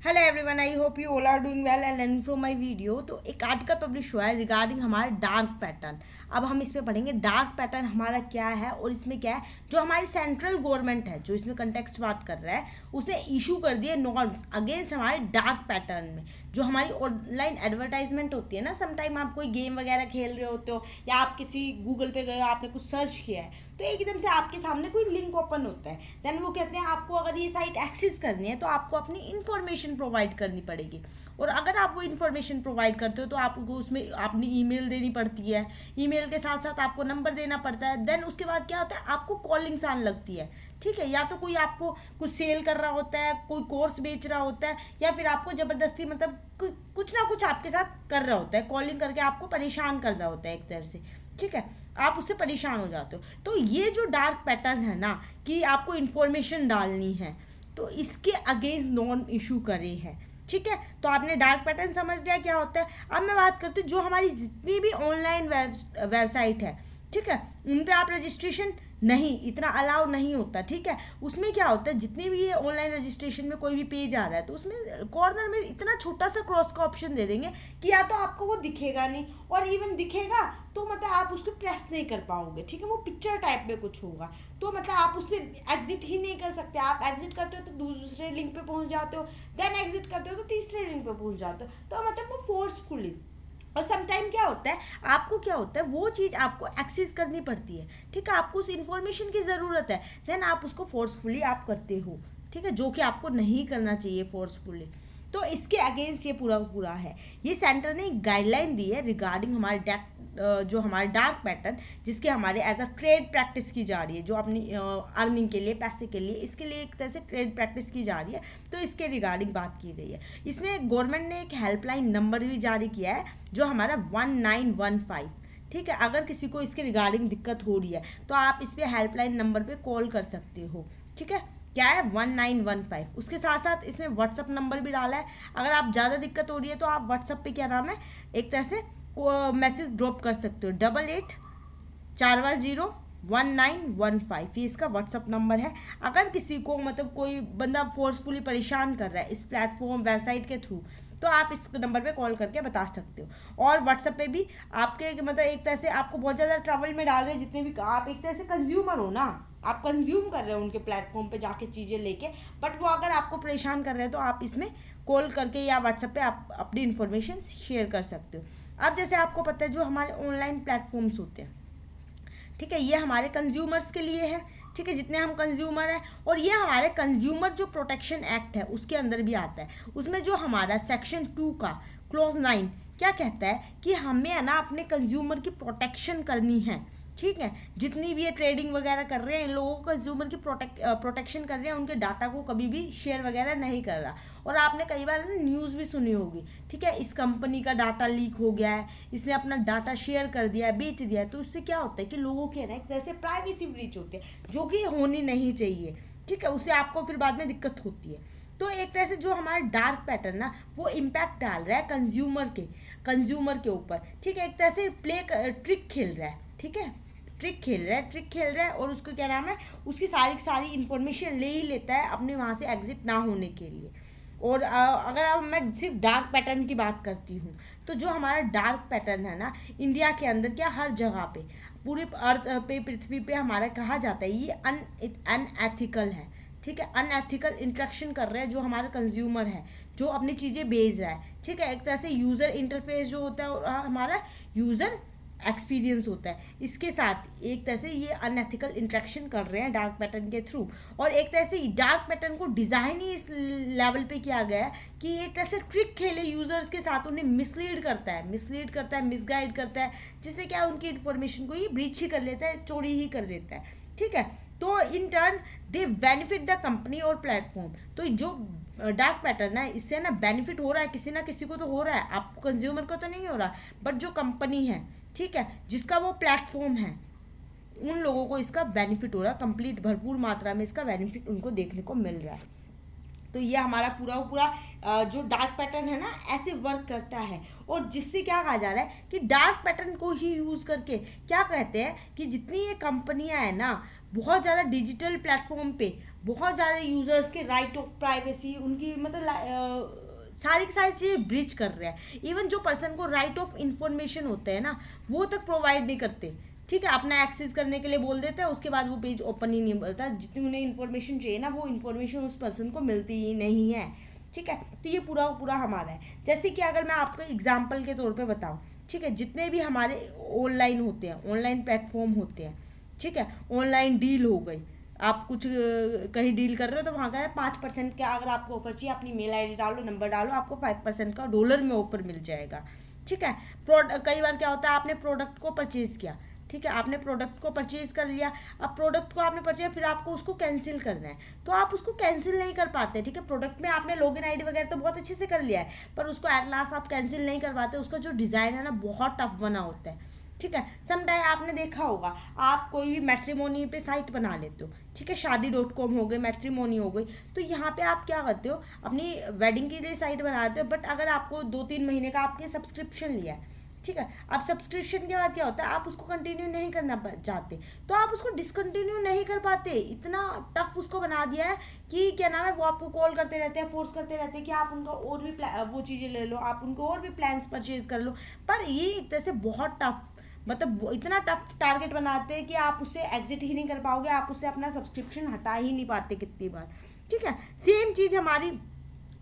Hello everyone, I hope you all are doing well and learning from my video. तो एक article publish हुआ है regarding हमारा dark pattern. अब हम इसमें पढ़ेंगे डार्क पैटर्न हमारा क्या है और इसमें क्या है। जो हमारी सेंट्रल गवर्नमेंट है, जो इसमें कंटेक्स्ट बात कर रहा है, उसने इशू कर दिए नॉर्म्स अगेंस्ट हमारे डार्क पैटर्न में। जो हमारी ऑनलाइन एडवर्टाइजमेंट होती है ना, समटाइम आप कोई गेम वगैरह खेल रहे होते हो या आप किसी गूगल पे गए हो, आपने कुछ सर्च किया है, तो एकदम से आपके सामने कोई लिंक ओपन होता है। देन वो कहते हैं आपको अगर ये साइट एक्सेस करनी है तो आपको अपनी इन्फॉर्मेशन प्रोवाइड करनी पड़ेगी। और अगर आप वो इन्फॉर्मेशन प्रोवाइड करते हो तो आपको उसमें अपनी ईमेल देनी पड़ती है। ईमेल के साथ साथ आपको नंबर देना पड़ता है। देन उसके बाद क्या होता है, आपको कॉलिंग्स आने लगती है। ठीक है, या तो कोई आपको कुछ सेल कर रहा होता है, कोई कोर्स बेच रहा होता है, या फिर आपको ज़बरदस्ती मतलब कुछ ना कुछ आपके साथ कर रहा होता है, कॉलिंग करके आपको परेशान कर रहा होता है एक तरह से। ठीक है, आप उससे परेशान हो जाते हो। तो ये जो डार्क पैटर्न है ना, कि आपको इन्फॉर्मेशन डालनी है, तो इसके अगेंस्ट नॉन इशू करे हैं। ठीक है, तो आपने डार्क पैटर्न समझ लिया क्या होता है। अब मैं बात करती हूँ जो हमारी जितनी भी ऑनलाइन वेबसाइट है, ठीक है, उन पे आप रजिस्ट्रेशन नहीं, इतना अलाउ नहीं होता। ठीक है, उसमें क्या होता है, जितनी भी ये ऑनलाइन रजिस्ट्रेशन में कोई भी पेज आ रहा है तो उसमें कॉर्नर में इतना छोटा सा क्रॉस का ऑप्शन दे देंगे कि या तो आपको वो दिखेगा नहीं, और इवन दिखेगा तो मतलब आप उसको प्रेस नहीं कर पाओगे। ठीक है, वो पिक्चर टाइप में कुछ होगा, तो मतलब आप उससे एग्जिट ही नहीं कर सकते। आप एग्जिट करते हो तो दूसरे लिंक पे पहुंच जाते हो, देन एग्जिट करते हो तो तीसरे लिंक पे पहुंच जाते हो। तो मतलब वो फोर्सफुली, और समटाइम क्या होता है, आपको क्या होता है, वो चीज़ आपको एक्सेस करनी पड़ती है। ठीक है, आपको उस इन्फॉर्मेशन की ज़रूरत है, देन आप उसको फोर्सफुली आप करते हो। ठीक है, जो कि आपको नहीं करना चाहिए फोर्सफुली। तो इसके अगेंस्ट ये पूरा पूरा है। ये सेंटर ने एक गाइडलाइन दी है रिगार्डिंग हमारे जो हमारे डार्क पैटर्न, जिसके हमारे एज अ ट्रेड प्रैक्टिस की जा रही है, जो अपनी अर्निंग के लिए, पैसे के लिए, इसके लिए एक तरह से ट्रेड प्रैक्टिस की जा रही है। तो इसके रिगार्डिंग बात की गई है। इसमें गवर्नमेंट ने एक हेल्पलाइन नंबर भी जारी किया है, जो हमारा 1915। ठीक है, अगर किसी को इसके रिगार्डिंग दिक्कत हो रही है तो आप इस पर हेल्पलाइन नंबर पे कॉल कर सकते हो। ठीक है, क्या है 1915। उसके साथ साथ इसमें व्हाट्सअप नंबर भी डाला है। अगर आप ज़्यादा दिक्कत हो रही है तो आप व्हाट्सअप पे क्या नाम है, एक तरह से मैसेज ड्रॉप कर सकते हो। 88401915, ये इसका व्हाट्सअप नंबर है। अगर किसी को मतलब कोई बंदा फोर्सफुली परेशान कर रहा है इस प्लेटफॉर्म वेबसाइट के थ्रू, तो आप इस नंबर पे कॉल करके बता सकते हो। और व्हाट्सएप पे भी आपके मतलब एक तरह से आपको बहुत ज़्यादा ट्रबल में डाल रहे हैं, जितने भी आप एक तरह से कंज्यूमर हो ना, आप कंज्यूम कर रहे हो उनके प्लेटफॉर्म पे जाके चीज़ें लेके, बट वो अगर आपको परेशान कर रहे हैं तो आप इसमें कॉल करके या व्हाट्सएप पे आप अपनी इन्फॉर्मेशन शेयर कर सकते हो। अब जैसे आपको पता है जो हमारे ऑनलाइन प्लेटफॉर्म्स होते हैं, ठीक है, ये हमारे कंज्यूमर्स के लिए है। ठीक है, जितने हम कंज्यूमर हैं, और ये हमारे कंज्यूमर जो प्रोटेक्शन एक्ट है उसके अंदर भी आता है। उसमें जो हमारा सेक्शन 2 का क्लॉज 9 क्या कहता है कि हमें है ना अपने कंज्यूमर की प्रोटेक्शन करनी है। ठीक है, जितनी भी ये ट्रेडिंग वगैरह कर रहे हैं, इन लोगों को कंज्यूमर की प्रोटेक्शन कर रहे हैं, उनके डाटा को कभी भी शेयर वगैरह नहीं कर रहा। और आपने कई बार ना न्यूज़ भी सुनी होगी, ठीक है, इस कंपनी का डाटा लीक हो गया है, इसने अपना डाटा शेयर कर दिया है, बेच दिया है। तो उससे क्या होता है कि लोगों के ना एक तरह से प्राइवेसी ब्रीच होती है, जो कि होनी नहीं चाहिए। ठीक है, उससे आपको फिर बाद में दिक्कत होती है। तो एक तरह से जो हमारा डार्क पैटर्न ना, वो इम्पैक्ट डाल रहा है कंज्यूमर के ऊपर। ठीक है, एक तरह से ट्रिक खेल रहा है। ठीक है, ट्रिक खेल रहा है, और उसको क्या नाम है, उसकी सारी की सारी इन्फॉर्मेशन ले ही लेता है अपने वहाँ से एग्जिट ना होने के लिए। और अगर अब मैं सिर्फ डार्क पैटर्न की बात करती हूँ, तो जो हमारा डार्क पैटर्न है ना, इंडिया के अंदर क्या हर जगह पे, पूरे अर्थ पे, पृथ्वी पे हमारा कहा जाता है ये अनएथिकल है। ठीक है, अनएथिकल इंट्रैक्शन कर रहे हैं जो हमारा कंज्यूमर है, जो अपनी चीज़ें बेच रहा है। ठीक है, एक तरह से यूज़र इंटरफेस जो होता है हमारा यूज़र एक्सपीरियंस होता है, इसके साथ एक तरह से ये अनएथिकल इंट्रैक्शन कर रहे हैं डार्क पैटर्न के थ्रू। और एक तरह से डार्क पैटर्न को डिज़ाइन ही इस लेवल पे किया गया है कि एक तरह से ट्रिक खेले यूज़र्स के साथ, उन्हें मिसगाइड करता है, जिससे क्या उनकी इन्फॉर्मेशन को ये ब्रीच ही कर लेता है, चोरी ही कर देता है। ठीक है, तो in turn they benefit the company और प्लेटफॉर्म। तो जो डार्क पैटर्न है, इससे ना बेनिफिट हो रहा है, किसी ना किसी को तो हो रहा है, आप कंज्यूमर को तो नहीं हो रहा, बट जो कंपनी है, ठीक है, जिसका वो प्लेटफॉर्म है, उन लोगों को इसका बेनिफिट हो रहा है, कंप्लीट भरपूर मात्रा में इसका बेनिफिट उनको देखने को मिल रहा है। तो ये हमारा पूरा जो डार्क पैटर्न है ना, ऐसे वर्क करता है। और जिससे क्या कहा जा रहा है कि डार्क पैटर्न को ही यूज़ करके क्या कहते हैं कि जितनी ये कंपनियां हैं ना, बहुत ज़्यादा डिजिटल प्लेटफॉर्म पे बहुत ज़्यादा यूज़र्स के राइट ऑफ प्राइवेसी, उनकी मतलब सारी की सारी चीज़ें ब्रीच कर रहे हैं। इवन जो पर्सन को राइट ऑफ इंफॉर्मेशन होते हैं ना, वो तक प्रोवाइड नहीं करते। ठीक है, अपना एक्सेस करने के लिए बोल देते हैं, उसके बाद वो पेज ओपन ही नहीं होता। जितनी उन्हें इन्फॉर्मेशन चाहिए ना, वो इन्फॉर्मेशन उस पर्सन को मिलती ही नहीं है। ठीक है, तो ये पूरा पूरा हमारा है। जैसे कि अगर मैं आपको एग्जाम्पल के तौर पे बताऊँ, ठीक है, जितने भी हमारे ऑनलाइन होते हैं, ऑनलाइन प्लेटफॉर्म होते हैं, ठीक है, ऑनलाइन डील हो गई, आप कुछ कहीं डील कर रहे हो तो वहाँ का है 5% का, अगर आपको ऑफर चाहिए अपनी मेल आईडी डालो, नंबर डालो, आपको 5% का डॉलर में ऑफर मिल जाएगा। ठीक है, कई बार क्या होता है, आपने प्रोडक्ट को परचेज किया, ठीक है, आपने प्रोडक्ट को परचेज कर लिया, अब प्रोडक्ट को आपने परचेज, फिर आपको उसको कैंसिल करना है, तो आप उसको कैंसिल नहीं कर पाते। ठीक है, प्रोडक्ट में आपने लॉगिन आईडी वगैरह तो बहुत अच्छे से कर लिया है, पर उसको एट लास्ट आप कैंसिल नहीं कर पाते। उसका जो डिज़ाइन है ना, बहुत टफ बना होता है। ठीक है, समटाइम आपने देखा होगा, आप कोई भी मैट्रिमोनी पे साइट बना लेते हो, ठीक है, शादी.com हो गई, मैट्रिमोनी हो गई, तो यहाँ पे आप क्या करते हो, अपनी वेडिंग के लिए साइट बनाते हो, बट अगर आपको 2-3 महीने का आपने सब्सक्रिप्शन लिया है, ठीक है, अब सब्सक्रिप्शन के बाद क्या होता है, आप उसको कंटिन्यू नहीं करना चाहते, तो आप उसको डिसकंटिन्यू नहीं कर पाते। इतना टफ उसको बना दिया है कि क्या नाम है, वो आपको कॉल करते रहते हैं, फोर्स करते रहते हैं कि आप उनका और भी वो चीज़ें ले लो, आप उनको और भी प्लान्स परचेज कर लो। पर ये एक तरह से बहुत टफ, मतलब इतना टफ टारगेट बनाते हैं कि आप उससे एग्जिट ही नहीं कर पाओगे, आप उससे अपना सब्सक्रिप्शन हटा ही नहीं पाते कितनी बार। ठीक है, सेम चीज़ हमारी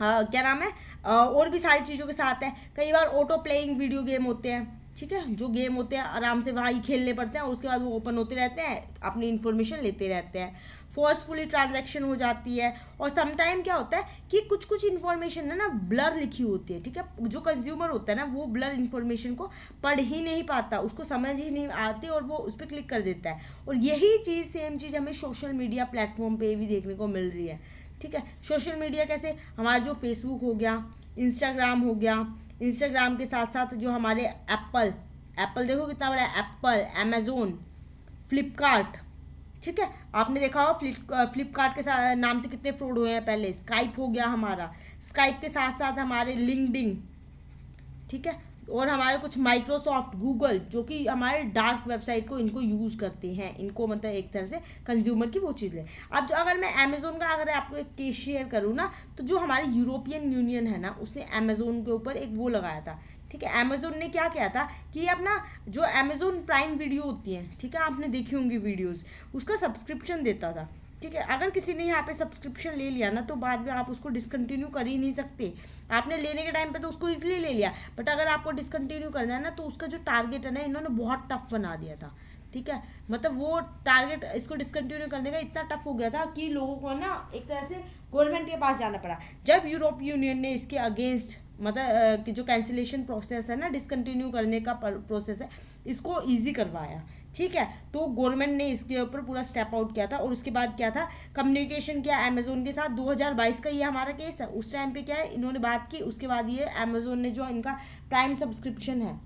क्या नाम है, और भी सारी चीज़ों के साथ है। कई बार ऑटो प्लेइंग वीडियो गेम होते हैं, ठीक है, जो गेम होते हैं आराम से वहाँ ही खेलने पड़ते हैं, और उसके बाद वो ओपन होते रहते हैं, अपनी इन्फॉर्मेशन लेते रहते हैं। फोर्सफुली ट्रांजैक्शन हो जाती है, और समटाइम क्या होता है कि कुछ कुछ इन्फॉर्मेशन है ना ब्लर लिखी होती है। ठीक है, जो कंज्यूमर होता है ना, वो ब्लर इन्फॉर्मेशन को पढ़ ही नहीं पाता, उसको समझ ही नहीं आती, और वो उस पर क्लिक कर देता है। और यही चीज़, सेम चीज़ हमें सोशल मीडिया प्लेटफॉर्म पे भी देखने को मिल रही है। ठीक है, सोशल मीडिया कैसे, हमारा जो फेसबुक हो गया, इंस्टाग्राम हो गया, इंस्टाग्राम के साथ साथ जो हमारे एप्पल देखो कितना बड़ा है, एप्पल, अमेजोन, फ्लिपकार्ट। ठीक है, आपने देखा हो फ्लिपकार्ट के साथ नाम से कितने फ्रॉड हुए हैं पहले। स्काइप हो गया हमारा, स्काइप के साथ साथ हमारे लिंक्डइन, ठीक है, और हमारे कुछ माइक्रोसॉफ्ट, गूगल, जो कि हमारे डार्क वेबसाइट को इनको यूज़ करते हैं, इनको मतलब एक तरह से कंज्यूमर की वो चीज़ है। अब जो अगर मैं अमेज़ोन का अगर आपको एक केस शेयर करूँ ना, तो जो हमारे यूरोपियन यूनियन है ना, उसने अमेज़ोन के ऊपर एक वो लगाया था। ठीक है, अमेज़ोन ने क्या किया था कि ये अपना जो अमेज़ोन प्राइम वीडियो होती है, ठीक है, आपने देखी होंगी वीडियोज़, उसका सब्सक्रिप्शन देता था। ठीक है, अगर किसी ने यहाँ पे सब्सक्रिप्शन ले लिया ना, तो बाद में आप उसको डिसकंटिन्यू कर ही नहीं सकते। आपने लेने के टाइम पे तो उसको इसलिए ले लिया, बट अगर आपको डिसकंटिन्यू करना है ना, तो उसका जो टारगेट है ना, इन्होंने बहुत टफ बना दिया था। ठीक है, मतलब वो टारगेट इसको डिसकंटिन्यू करने का इतना टफ हो गया था कि लोगों को ना एक तरह से गवर्नमेंट के पास जाना पड़ा। जब यूरोप यूनियन ने इसके अगेंस्ट मतलब कि जो कैंसिलेशन प्रोसेस है ना, डिसकंटिन्यू करने का प्रोसेस है, इसको ईजी करवाया। ठीक है, तो गवर्नमेंट ने इसके ऊपर पूरा स्टेप आउट किया था, और उसके बाद क्या था, कम्युनिकेशन किया अमेजोन के साथ। 2022 का ये हमारा केस है, उस टाइम पे क्या है, इन्होंने बात की, उसके बाद ये अमेजोन ने जो इनका प्राइम सब्सक्रिप्शन है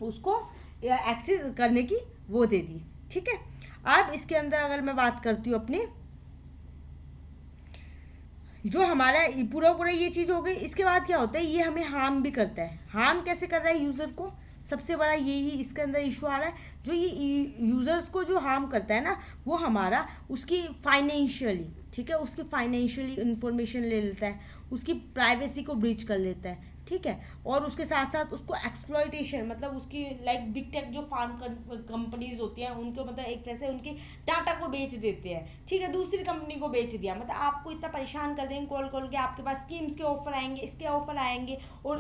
उसको एक्सेस करने की वो दे दी। ठीक है, अब इसके अंदर अगर मैं बात करती हूँ अपने, जो हमारा पूरा पूरा ये चीज़ हो गई, इसके बाद क्या होता है, ये हमें हार्म भी करता है। हार्म कैसे कर रहा है यूज़र को, सबसे बड़ा यही इसके अंदर इशू आ रहा है। जो ये यूज़र्स को जो हार्म करता है ना, वो हमारा उसकी फाइनेंशियली, ठीक है, उसकी फाइनेंशियली इंफॉर्मेशन ले लेता है, उसकी प्राइवेसी को ब्रीच कर लेता है। ठीक है, और उसके साथ साथ उसको एक्सप्लॉयटेशन, मतलब उसकी लाइक बिग टेक जो फार्म कंपनीज होती हैं, उनको मतलब एक तरह से उनकी डाटा को बेच देते हैं। ठीक है, दूसरी कंपनी को बेच दिया, मतलब आपको इतना परेशान कर देंगे कॉल कॉल के, आपके पास स्कीम्स के ऑफर आएंगे, इसके ऑफर आएंगे, और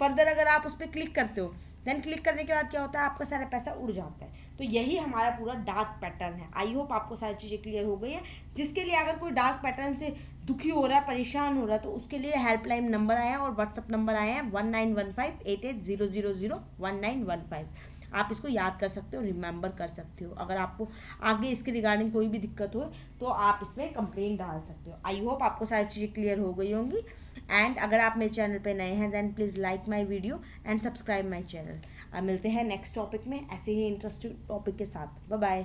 फर्दर अगर आप उस पर क्लिक करते हो, देन क्लिक करने के बाद क्या होता है, आपका सारा पैसा उड़ जाता है। तो यही हमारा पूरा डार्क पैटर्न है। आई होप आपको सारी चीज़ें क्लियर हो गई हैं। जिसके लिए अगर कोई डार्क पैटर्न से दुखी हो रहा है, परेशान हो रहा है, तो उसके लिए हेल्पलाइन नंबर आया है और व्हाट्सअप नंबर आया है 191588001915। आप इसको याद कर सकते हो, रिमेंबर कर सकते हो। अगर आपको आगे इसके रिगार्डिंग कोई भी दिक्कत हो तो आप इसमें कंप्लेन डाल सकते हो। आई होप आपको सारी चीज़ें क्लियर हो गई होंगी। एंड अगर आप मेरे चैनल पे नए हैं, then please like my video and subscribe my channel. अब मिलते हैं नेक्स्ट टॉपिक में ऐसे ही इंटरेस्टिंग टॉपिक के साथ। Bye bye.